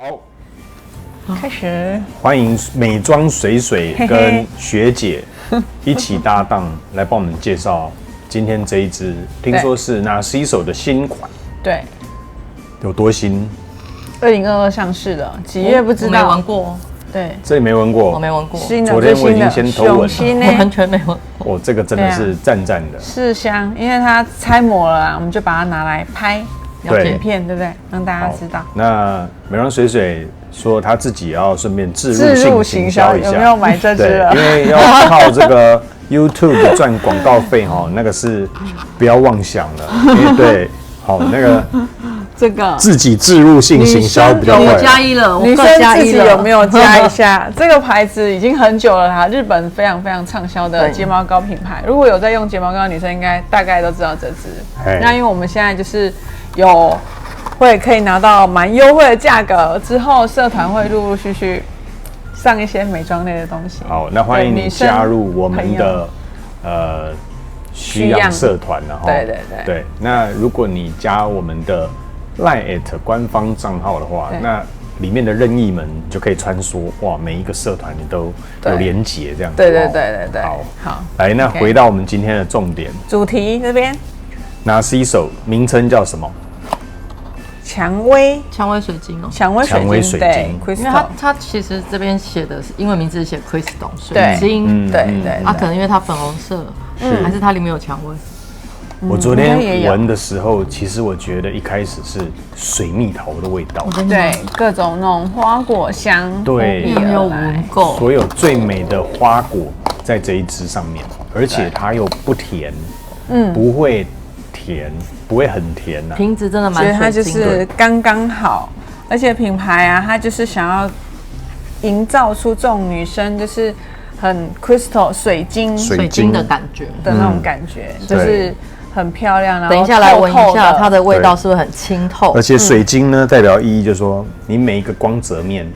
好，开始。欢迎美妆水水跟学姐一起搭档来帮我们介绍今天这一支，听说是 Narciso 的新款，对，有多新2022上市的，几月不知道？我没闻过，对，这里没闻过，我没闻过。新的昨天我已经先偷闻了，我完全没闻过。哦，这个真的是赞赞的，试香，因为它拆模了啦，我们就把它拿来拍对影片，对不对？让大家知道。那美妆水水说他自己要顺便置入性行销一下，有没有买这支了？因为要靠这个 YouTube 赚广告费哈，那个是不要妄想了，因为对，好那个这个自己置入性行销比较我快。加一了，我女生各加自己一了。有没有加一下？这个牌子已经很久了啦，日本非常非常畅销的睫毛膏品牌。如果有在用睫毛膏的女生，应该大概都知道这支。那因为我们现在就是可以拿到蛮优惠的价格，之后社团会陆陆续续上一些美妆类的东西。好，那欢迎你加入我们的需要社团，然后对。那如果你加我们的 Line@ 官方账号的话，那里面的任意门就可以穿梭，哇，每一个社团你都有连结这样子。对。好，来，那回到我们今天的重点，主题这边Narciso 名称叫什么？蔷薇水晶哦，蔷薇水晶，对，因为它其实这边写的是英文名字写 Crystal 水晶，对，可能因为它粉红色，还是它里面有蔷薇。我昨天闻的时候，其实我觉得一开始是水蜜桃的味道，对，各种那种花果香，对，没有闻够，所有最美的花果在这一支上面，而且它又不甜，不会甜，不会很甜呐，瓶子真的蛮水晶的，它就是刚刚好，而且品牌啊，它就是想要营造出这种女生就是很 crystal 水晶的感觉的那种感觉，就是很漂亮。然后等一下来闻一下，它的味道是不是很清透？而且水晶呢，代表意义就是说，你每一个光泽面，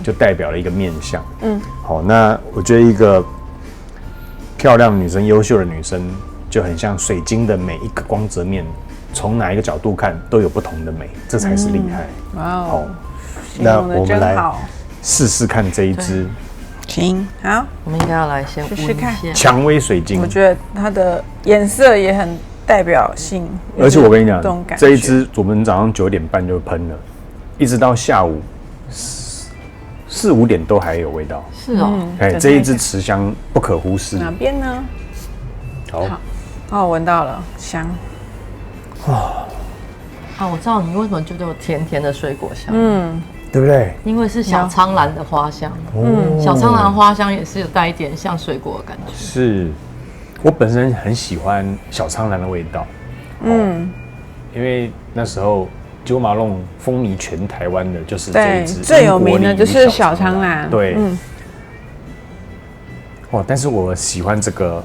就代表了一个面相。好，那我觉得一个漂亮的女生、优秀的女生，就很像水晶的每一个光泽面，从哪一个角度看都有不同的美，这才是厉害。好，那我们来试试看这一支。行，好，我们应该要来先试试看蔷薇水晶。我觉得它的颜色也很代表性，而且我跟你讲，这一支我们早上9点半就喷了，一直到下午4、5点都还有味道。是哦，这一支持香不可忽视。哪边呢？好，闻到了，香。我知道你为什么觉得有甜甜的水果香，对不对？因为是小苍兰的花香，小苍兰花香也是有带一点像水果的感觉。是，我本身很喜欢小苍兰的味道，因为那时候九马龙风靡全台湾的就是这一支，最有名的就是小苍兰，对，但是我喜欢这个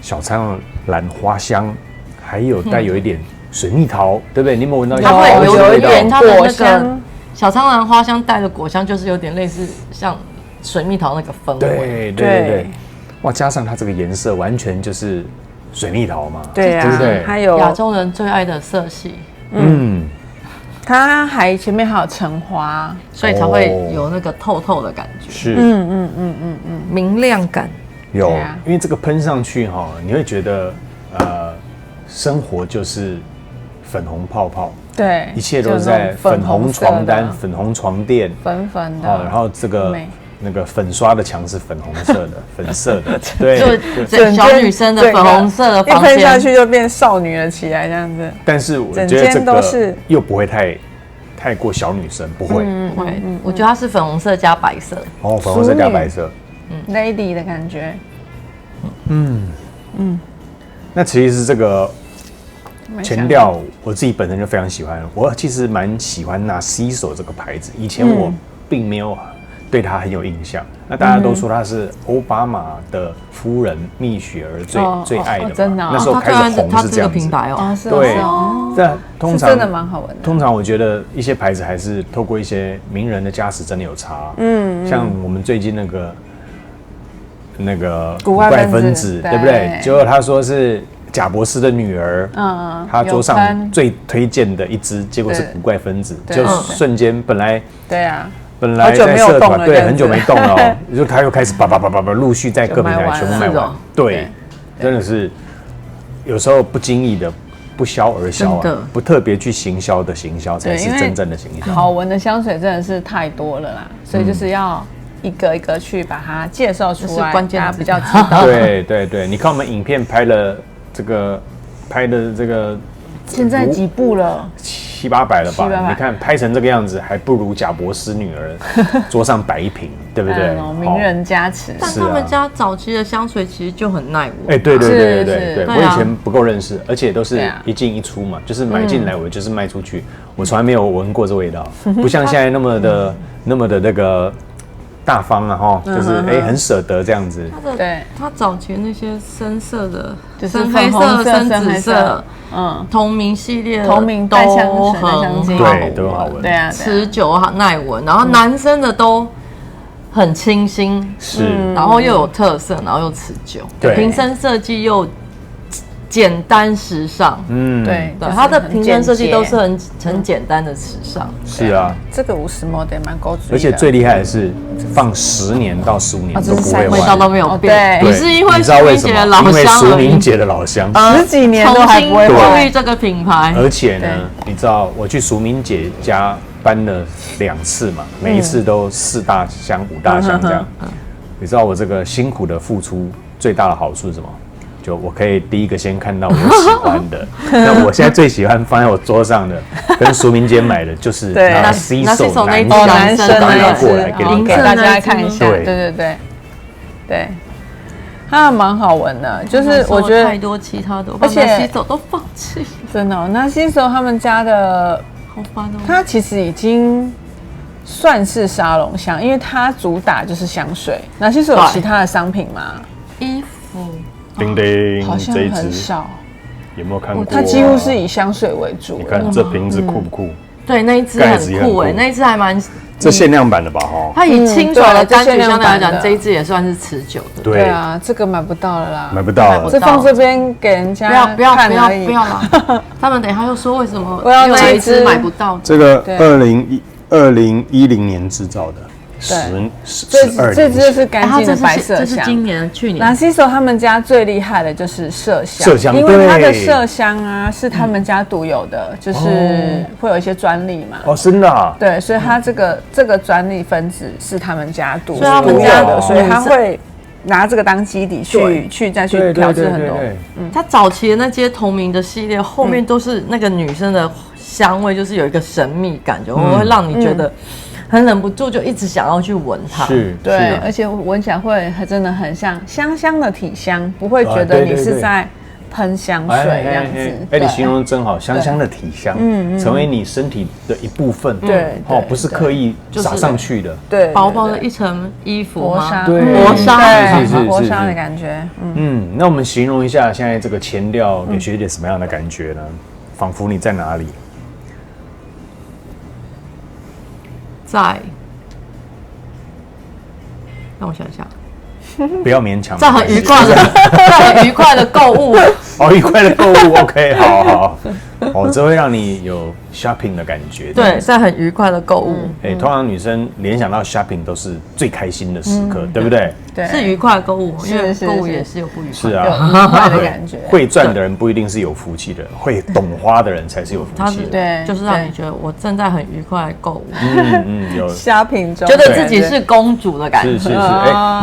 小苍兰花香，还有带有一点水蜜桃，对不对？你有没有闻到？它会有一点它的果那个香。小苍兰花香带的果香，就是有点类似像水蜜桃那个氛围。对，哇，加上它这个颜色，完全就是水蜜桃嘛，对啊，对不对？还有亚洲人最爱的色系。它前面还有橙花，所以才会有那个透透的感觉。是，明亮感有，因为这个喷上去哈，你会觉得生活就是粉红泡泡。对，一切都在粉红床单、粉红床垫、粉的，然后这个那个粉刷的墙是粉红色的、粉色的，对，就小女生的粉红色的房间，一喷下去就变少女了起来这样子。但是我觉得这个又不会太过小女生，不会，我觉得它是粉红色加白色，粉红色加白色，lady 的感觉，那其实这个。前调我自己本身就非常喜欢，我其实蛮喜欢Narciso这个牌子。以前我并没有对它很有印象，那大家都说他是奥巴马的夫人蜜雪儿最爱的嘛，真的，那时候开始红是这样子。品牌哦，对，这通常真的蛮好闻的。通常我觉得一些牌子还是透过一些名人的加持，真的有差。像我们最近那个古怪分子，对不对？结果他说是贾博士的女儿，她桌上最推荐的一支，结果是古怪分子，就瞬间本来在社团对很久没动了，就他又开始叭陆续在各平台全部卖完，对，真的是有时候不经意的不销而销啊，不特别去行销的行销才是真正的行销。好闻的香水真的是太多了啦，所以就是要一个一个去把它介绍出来，大家比较知道。对，你看我们影片拍的这个，现在几部了？700-800了吧？你看拍成这个样子，还不如贾博士女儿桌上摆一瓶，对不对？名人加持。但他们家早期的香水其实就很耐闻。对，我以前不够认识，而且都是一进一出嘛，就是买进来我就是卖出去，我从来没有闻过这味道，不像现在那么的那个。大方啊哈，就是很舍得这样子。他早前那些深色的，就是深黑色、深紫色，同名系列同名带香水的香精，对，都好闻，对啊，持久耐闻，然后男生的都很清新，是，然后又有特色，然后又持久，瓶身设计又简单时尚，对，它的瓶身设计都是很简单的时尚。是啊，这个50 ml 蛮够注意的。而且最厉害的是，放10年到15年都不会坏，味道都没有变。对，你是因为你知道为什么？因为淑明姐的老香，10几年都还不会重新注意这个品牌。而且呢，你知道我去淑明姐家搬了2次嘛，每一次都4大箱、5大箱这样。你知道我这个辛苦的付出最大的好处是什么？就我可以第一个先看到我喜欢的，那我现在最喜欢放在我桌上的，跟淑明姐买的就是拿 CISO 男生刚刚过来给大家看一下，对，它蛮好闻的，就是我觉得太多其他的，而且 CISO 都放弃，真的。那 CISO 他们家的好烦哦，它其实已经算是沙龙香，因为它主打就是香水。那CISO有其他的商品吗？衣服。叮叮，好像很少，有没有看过？它几乎是以香水为主。你看这瓶子酷不酷？对，那一支很酷那一支还蛮。这限量版的吧？哈，它以清爽的柑橘香来讲，这一支也算是持久的。对啊，这个买不到了啦，买不到了。这放这边给人家不要啦！他们等一下又说为什么那一支买不到？这个2010年制造的。这支是干净的白麝香，这是今年、去年。Narciso 他们家最厉害的就是麝香，因为它的麝香啊是他们家独有的，就是会有一些专利嘛。哦，真的啊？对，所以它这个专利分子是他们家独有的，所以他会拿这个当基底再去调制很多。它早期的那些同名的系列，后面都是那个女生的香味，就是有一个神秘感，就会让你觉得。很忍不住就一直想要去闻它，对，而且闻起来会真的很像香的体香，不会觉得你是在喷香水这样子。你形容的真好，香的体香，成为你身体的一部分，对，不是刻意撒上去的，对，薄薄的一层衣服，薄纱，薄纱，薄纱的感觉，那我们形容一下现在这个前调给学姐什么样的感觉呢？仿佛你在哪里？让我想一下，不要勉强。在很愉快的购物，愉快的购物 ，OK， 好，这会让你有 shopping 的感觉。对，在很愉快的购物。通常女生联想到 shopping 都是最开心的时刻，对不对？对，是愉快的购物，因为购物也是有不愉快。是啊，愉快的感觉。会赚的人不一定是有福气的，会懂花的人才是有福气的。对，就是让你觉得我正在很愉快的购物。有 shopping 中，觉得自己是公主的感觉。是，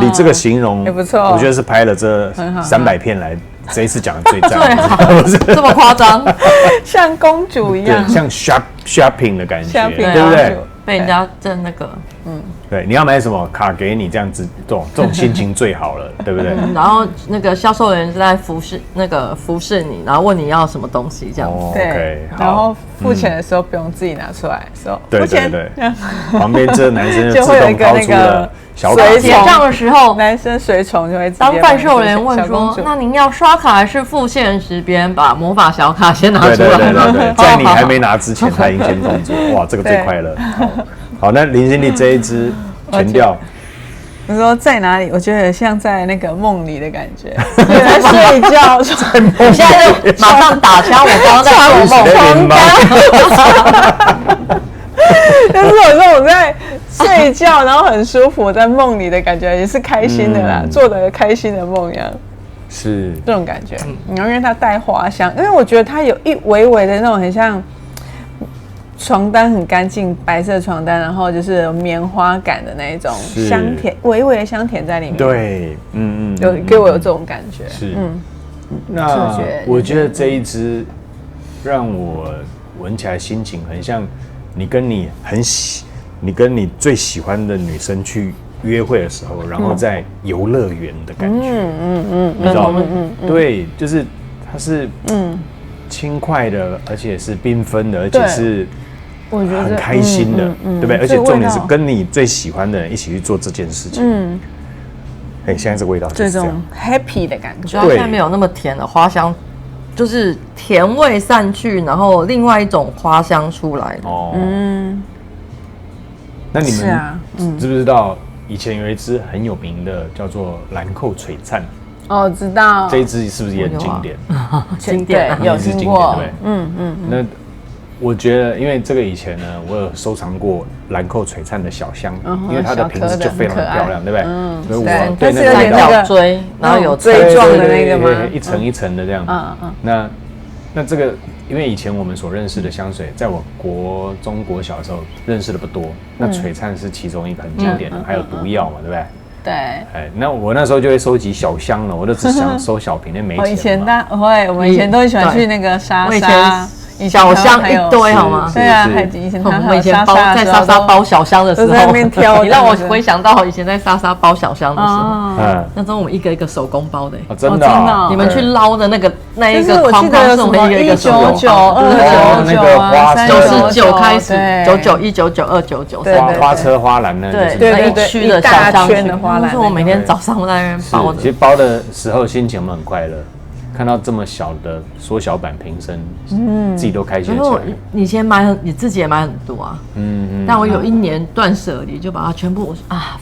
你这个形容也不错，我觉得是拍了这300片来。这一次讲的最赞，这么夸张，像公主一样，像 shopping 的感觉，对不对？被人家挣那个，对，你要买什么卡给你，这样子，这种心情最好了，对不对？然后那个销售人员在服侍你，然后问你要什么东西，这样子。对，然后付钱的时候不用自己拿出来，说付钱。对，旁边这男生就自动掏出了小卡，结账的时候，男生随从就会当贩售人员问说：“那您要刷卡还是付现实？”别人把魔法小卡先拿出来，对，在你还没拿之前，他已经先动作。哇，这个最快乐。好，那林经理这一支前调，你说在哪里？我觉得像在那个梦里的感觉，在睡觉。你现在就马上打枪，我刚刚在做梦，但是有时候我在睡觉，然后很舒服，在梦里的感觉也是开心的啦，做的开心的梦一样。是这种感觉，然后因为它带花香，因为我觉得它有一微微的那种很像床单很干净白色床单，然后就是有棉花感的那一种香甜，微微的香甜在里面。对，有给我有这种感觉。是，那我觉得这一支让我闻起来心情很像你跟你最喜欢的女生去约会的时候，然后在游乐园的感觉，你知道吗？对，就是它是轻快的，而且是缤纷的，而且是我觉得很开心的，对不对？而且重点是跟你最喜欢的人一起去做这件事情。现在这个味道就是这种 happy 的感觉。它现在没有那么甜的花香，就是甜味散去，然后另外一种花香出来。那你们知不知道？以前有一支很有名的叫做兰蔻璀璨，知道。这一支是不是也很经典？经典，有听过。对，那我觉得，因为这个以前呢，我有收藏过兰蔻璀璨的小香，因为它的瓶子就非常的漂亮，对不对？所以我对那个三角锥，然后有锥状的那个吗？一层一层的这样。那这个。因为以前我们所认识的香水，在我国中国小的时候认识的不多，那璀璨是其中一个很经典的，还有毒药嘛，对不对？对。那我那时候就会收集小香了，我都只想收小瓶，那没钱嘛。以前我们以前都很喜欢去那个莎莎。小香一堆好吗？对啊，以前我们以前在莎莎包小香的时候，在那边挑，你让我回想到以前在莎莎包小香的时候，那时候我们一个一个手工包的，真的，你们去捞的那一个框框是我们一个一个手工包，199开始，99、199、299，花车花篮呢，对，一区的小香圈的花篮，是我每天早上在那边包的。其实包的时候心情很快乐。看到这么小的缩小版瓶身，自己都开心起来。你以前你自己也买很多啊，但我有一年断舍离，就把它全部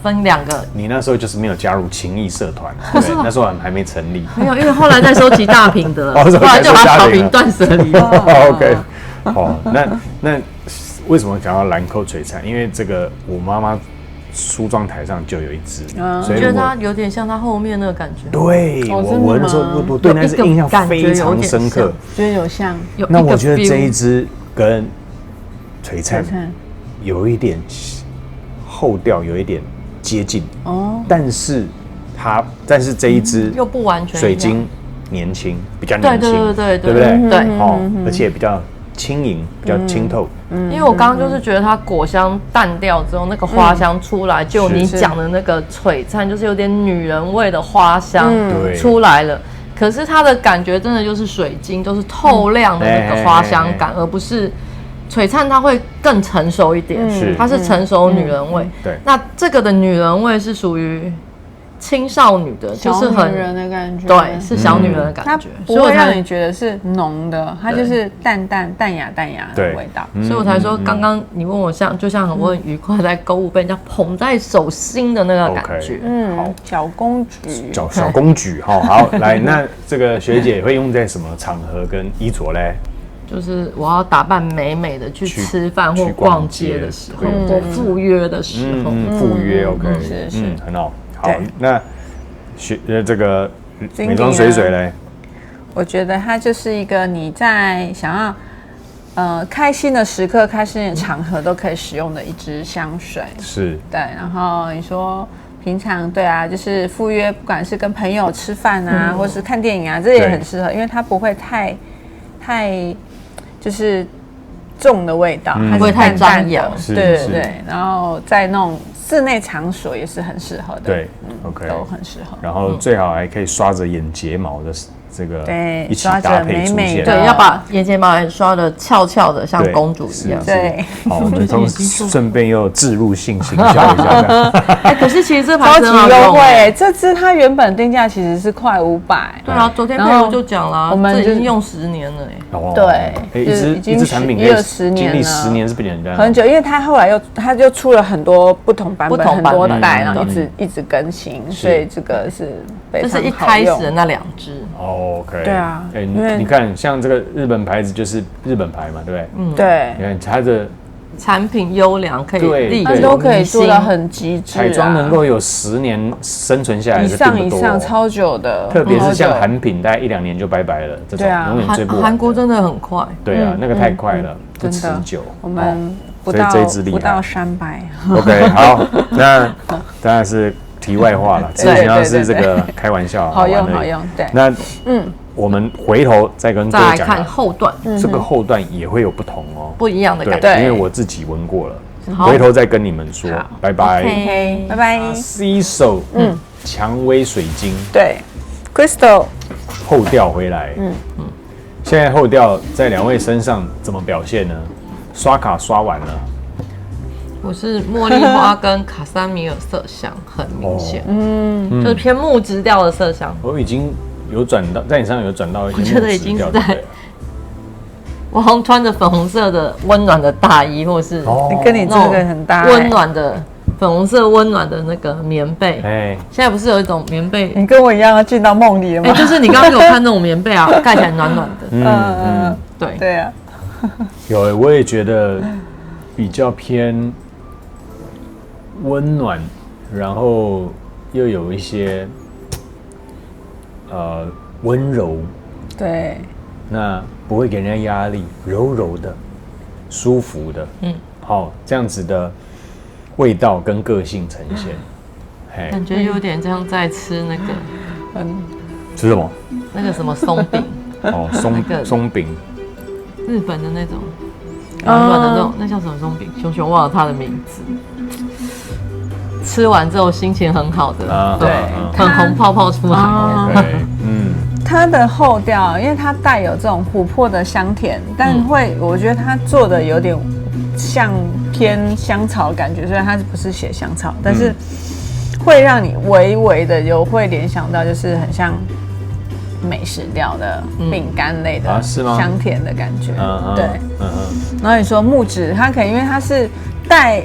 分2个。你那时候就是没有加入情谊社团，对，那时候还没成立。没有，因为后来在收集大瓶的，后来就把小瓶断舍离了。OK， 好，那为什么讲到兰蔻璀璨？因为这个我妈妈。梳妆台上就有一支，所以觉得它有点像它后面那个感觉。对，我闻的时候，我对那支印象非常深刻，觉得有像。那我觉得这一支跟璀璨有一点后调，有一点接近但是这一支又不完全水晶年轻，比较年轻，对不对？对，而且比较轻盈，比较清透。因为我刚刚就是觉得它果香淡掉之后，那个花香出来，就你讲的那个璀璨，就是有点女人味的花香出来了。可是它的感觉真的就是水晶，就是透亮的那个花香感，而不是璀璨，它会更成熟一点。它是成熟女人味。对，那这个的女人味是属于青少女的，就是很女人的感觉，对，是小女人的感觉，不会让你觉得是浓的，它就是淡雅的味道。所以我才说，刚刚你问我就像我很愉快在购物被人家捧在手心的那个感觉，好，小公举，小公举哈，好，来，那这个学姐会用在什么场合跟衣着嘞？就是我要打扮美美的去吃饭或逛街的时候，或赴约的时候，赴约 OK，很好。好，那这个美妆水嘞？我觉得它就是一个你在想要开心的时刻、开心的场合都可以使用的一支香水。是，对。然后你说平常对啊，就是赴约，不管是跟朋友吃饭啊，或是看电影啊，这也很适合，因为它不会太就是重的味道，它不会太张扬。对。然后在那种室内场所也是很适合的，对，OK，都很适合。然后最好还可以刷着眼睫毛的这个对一起搭配出现，对，要把眼睫毛也刷的翘翘的，像公主一样。对，好，我们顺便又置入性行销一下。哎，可是其实这超级优惠，这支它原本定价其实是快500。对啊，昨天佩如就讲了，我们已经用10年了对，一支产品也有10年了，经历10年是不简单，很久，因为它后来它就出了很多不同版本、很多代，然后一直更新，所以这个是非常好用。这是一开始的那2支。OK。对啊，你看，像这个日本牌子就是日本牌嘛，对不对？对。你看它的产品优良，可以立它都可以做到很极致，彩妆能够有10年生存下来以上超久的，特别是像韩品，大概1-2年就拜拜了，这种永远追不完。韩国真的很快，对啊，那个太快了，不持久。我们不到300。OK， 好，那当然是题外话了，之前是这个开玩笑，好用，对。那我们回头再跟各位讲，看后段，这个后段也会有不同哦，不一样的感觉，因为我自己闻过了，回头再跟你们说，拜拜，拜拜。CISO，蔷薇水晶，对 ，Crystal 后调回来，现在后调在2位身上怎么表现呢？刷卡刷完了。我是茉莉花跟卡萨米尔麝香很明显，就是偏木质调的麝香。我已经有转到在你身上有转到一些木质调，我觉得已经是在。我好像穿着粉红色的温暖的大衣，或是跟你这个很搭，温暖的粉红色温暖的那个棉被。现在不是有一种棉被？你跟我一样要进到梦里了吗？就是你刚刚给我看那种棉被啊，盖起来暖暖的。对啊。有，我也觉得比较偏温暖，然后又有一些温柔，对，那不会给人家压力，柔柔的，舒服的，好，这样子的味道跟个性呈现，感觉有点像在吃那个，吃什么？那个什么松饼，松饼，日本的那种软软的那种，那叫什么松饼？熊忘了它的名字。吃完之后心情很好的，对，粉红泡泡出来。它的后调，因为它带有这种琥珀的香甜，但我觉得它做的有点像偏香草感觉，虽然它不是写香草，但是会让你微微的会联想到，就是很像美食调的饼干类的香甜的感觉。对，然后你说木质，它可以因为它是带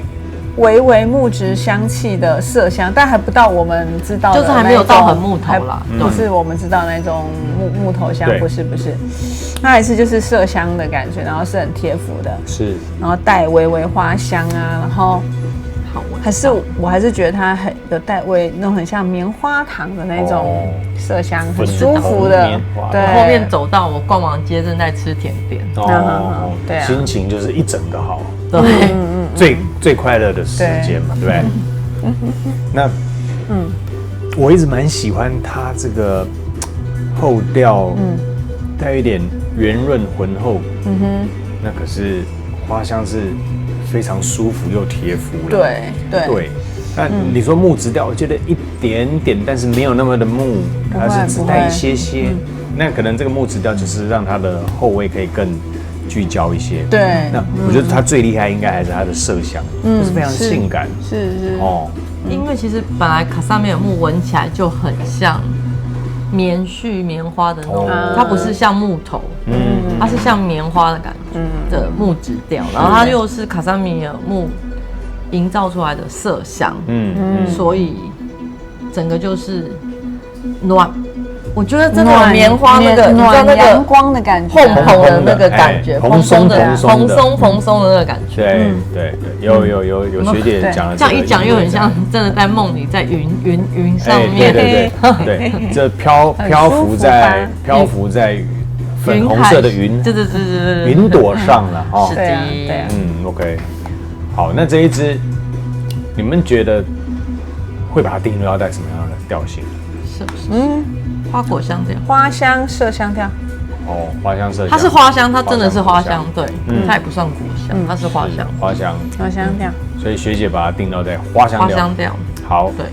微木质香气的麝香，但还不到我们知道的，就是还没有到很木头啦，不是我们知道那种木头香，不是，那还是就是麝香的感觉，然后是很贴肤的，是，然后带微花香啊，然后我还是觉得它很有带那种很像棉花糖的那种麝香，很舒服的。对，后面走到我逛完街正在吃甜点，对啊，心情就是一整个好，对，最快乐的时间嘛，对不对？那我一直蛮喜欢它这个后调，带一点圆润浑厚，那可是花香是非常舒服又贴肤的，对。那你说木质调，我觉得一点点，但是没有那么的木，它是只带一些。那可能这个木质调就是让它的后味可以更聚焦一些。对。那我觉得它最厉害应该还是它的麝香，就是非常性感。是因为其实本来卡萨米尔木闻起来就很像棉絮、棉花的那种，它不是像木头，它是像棉花的感觉的木质调，然后它又是卡萨米尔木营造出来的麝香，所以整个就是暖。我觉得真的棉花那个，你知道那个阳光的感觉，蓬蓬的那个感觉，蓬松的那个感觉。对，有学姐讲了，这样一讲又很像真的在梦里，在云上面。对，这漂浮在粉红色的云，对，云朵上了哦。是的，OK。好，那这一支你们觉得会把它定位要带什么样的调性？是不是？花果香调，花香麝香调。花香麝香，它是花香，它真的是花香，对，它也不算果香，它是花香。花香调。所以学姐把它定到在花香调。好，对，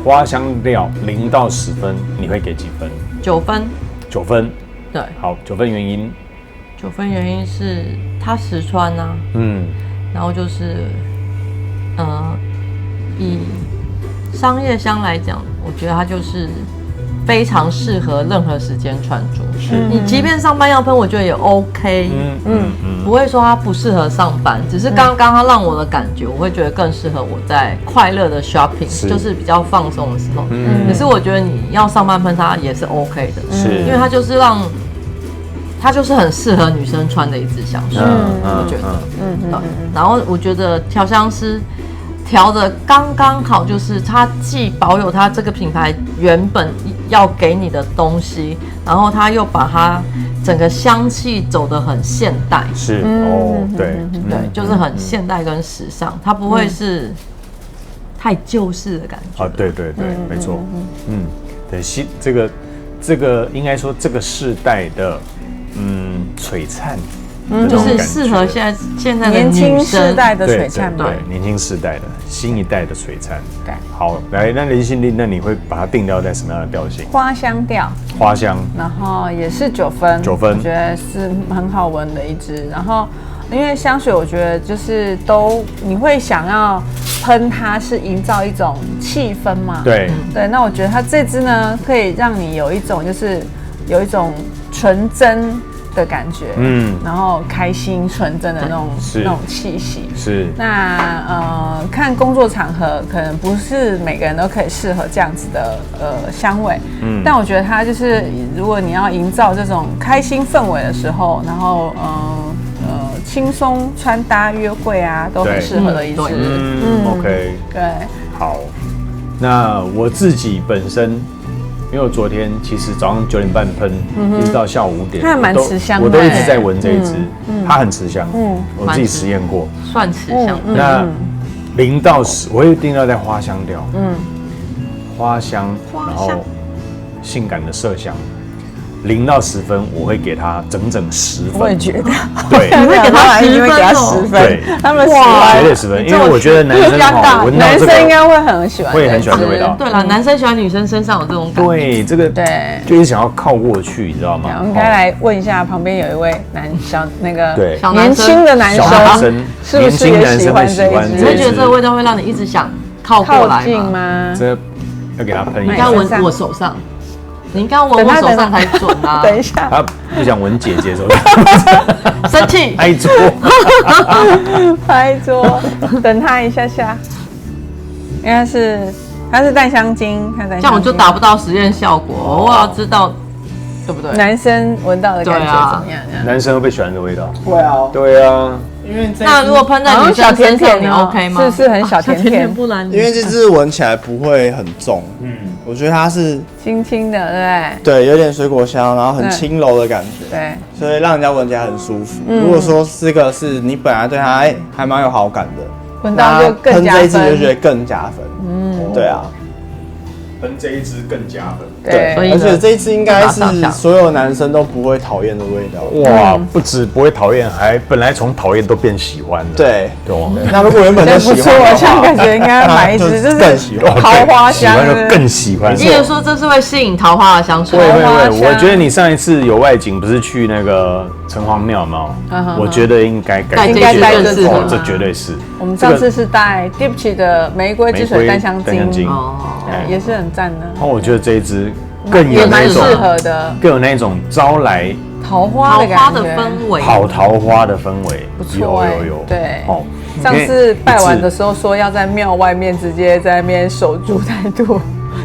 花香调0到10分，你会给几分？9分。9分。对，好，9分原因，9分原因是它实穿啊，然后就是以商业箱来讲，我觉得它就是非常适合任何时间穿着。你即便上班要喷，我觉得也 OK。不会说它不适合上班，只是刚刚它让我的感觉，我会觉得更适合我在快乐的 shopping， 就是比较放松的时候。可是我觉得你要上班喷它也是 OK 的，因为它就是很适合女生穿的一支香水，我觉得。然后我觉得调香师调的刚刚好，就是它既保有它这个品牌原本要给你的东西，然后它又把它整个香气走得很现代。是对，就是很现代跟时尚，它不会是太旧式的感觉。对，没错。对，这个应该说这个世代的璀璨。就是适合现在的年轻世代的璀璨嘛，对，年轻世代的新一代的璀璨。好，来，那林心丽，那你会把它定调在什么样的调性？花香调，花香，然后也是9分，9分，我觉得是很好闻的一支。然后因为香水，我觉得就是你会想要喷它，是营造一种气氛嘛。对，那我觉得它这支呢，可以让你有一种纯真的感觉，然后开心纯真的那种气息。是。那看工作场合，可能不是每个人都可以适合这样子的香味。但我觉得它就是，如果你要营造这种开心氛围的时候，然后轻松穿搭、约会啊，都很适合的一支。OK。对。好，那我自己本身。因为我昨天其实早上9点半喷，一直到下午5点，它还蛮持香的，我都一直在闻这一支，它很持香，我自己实验过，算持香。那0到10，我会定调在花香调，花香，然后性感的麝香。0到10分，我会给他整10分。我也觉得，对，你会给他10分，对，他们绝对10分，因为我觉得男生男生应该会很喜欢，会很喜欢这味道。对啦，男生喜欢女生身上有这种感觉。对，这个对，就是想要靠过去，你知道吗？我们应该来问一下，旁边有一位年轻的男生，是不是也喜欢这一支？你会觉得这个味道会让你一直想靠过来吗？这要给他喷一下。你刚闻我手上。你应该闻我手上才准啊！等一下，他不想闻姐姐手上，生气，拍桌，拍桌，等他一下下。应该是它是淡香精，这样我就达不到实验效果。我要知道，对不对？男生闻到的感觉怎么样？男生会不会喜欢这味道？会啊，对啊。因为那如果喷在女生身上，你 OK 吗？是很小甜甜，不然因为这支闻起来不会很重，我觉得它是轻轻的，对，对，有点水果香，然后很轻柔的感觉，对，所以让人家闻起来很舒服。如果说这个是你本来对它还蛮有好感的，闻到就更加分，喷这一支就觉得更加分，对啊。喷这一支更加分，对，而且这一支应该是所有男生都不会讨厌的味道。哇，不止不会讨厌，还本来从讨厌都变喜欢了。对，那如果原本就喜欢的话，不错，感觉应该买一支就是桃花香，就更喜欢。你也说这是会吸引桃花的香水？会，我觉得你上一次有外景不是去那个城隍庙吗？我觉得应该带这支，这绝对是。我们上次是带 Diptyque 的玫瑰之水淡香精，也是很赞的。那我觉得这一支更有蛮适合的，更有那种招来桃花的氛围，好桃花的氛围，不错有，对。上次拜完的时候说要在庙外面直接在那边守株待兔。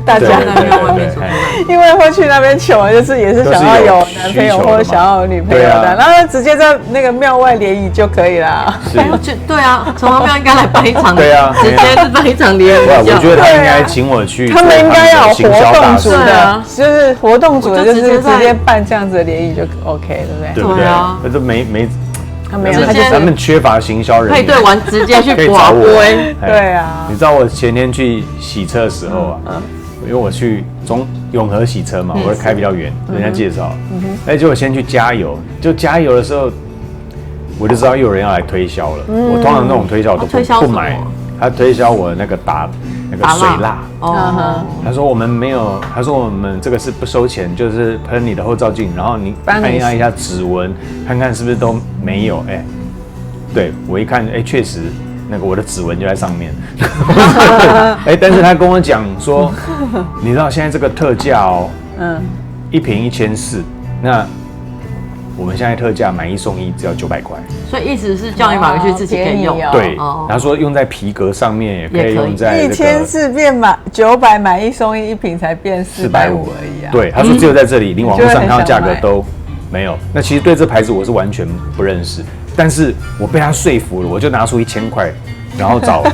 大家在庙外面，因为会去那边求，就是也是想要有男朋友或者想要有女朋友的，然后直接在那个庙外联谊就可以了。对啊，城隍庙应该来办一场，对啊，直接是办一场联谊。我觉得他应该请我去，他们应该要有活动组的，就是活动组的，就是直接办这样子的联谊就 OK，对不对？对啊，那都没。他们缺乏行销人员，配对完直接去找我。对啊，你知道我前天去洗车的时候啊，因为我去永和洗车嘛，我会开比较远，人家介绍，结果先去加油，就加油的时候，我就知道又有人要来推销了。我通常那种推销我都不买，他推销我那个那个水蜡。哦，他说我们没有，他说我们这个是不收钱，就是喷你的后照镜，然后你按一下指纹，看看是不是都没有。对我一看，确实那个我的指纹就在上面。但是他跟我讲说，你知道现在这个特价哦，一瓶1400，那我们现在特价买1送1，只要900块。所以意思是叫你买回去自己可以用。对，他说用在皮革上面也可以用在1400变900买1送1，一瓶才变450而已啊。对，他说只有在这里，你网络上看到价格都没有。那其实对这牌子我是完全不认识，但是我被他说服了，我就拿出1000块，然后找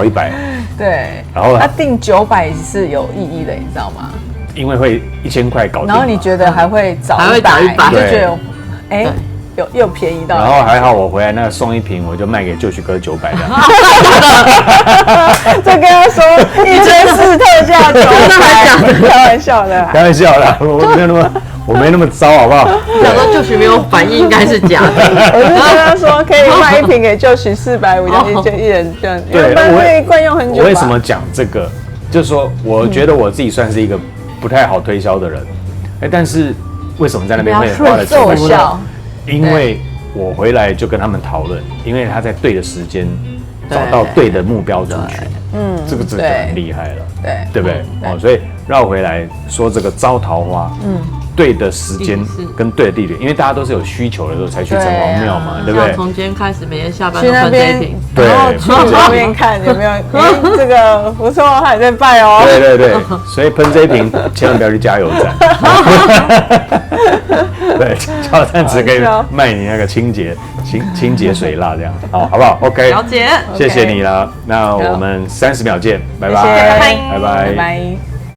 100。对，然后他定900是有意义的，你知道吗？因为会1000块搞定。然后你觉得还会找100，就觉得又便宜到。然后还好我回来那个送一瓶，我就卖给就许哥900的。就跟他说1400特价900，开玩笑的，开玩笑啦，我没那么糟，好不好？想说就许没有反应，应该是假的。我是跟他说可以卖一瓶给就许450，就一人这样，对，我会惯用很久。我为什么讲这个？就是说，我觉得我自己算是一个不太好推销的人，但是为什么在那边会花了奏效？因为我回来就跟他们讨论，因为他在对的时间找到对的目标族群，这个就很厉害了，对不对？所以绕回来说这个招桃花，对的时间跟对的地点，因为大家都是有需求的时候才去城隍庙嘛，对不对？从今天开始，每天下班去那边，然后去那边看有没有，这个不错，还在拜哦。对，所以喷这一瓶千万不要去加油站。对，加油站只可以卖你那个清洁水蜡这样，好不好 ？OK， 了解，谢谢你了。那我们30秒见，拜拜，拜拜。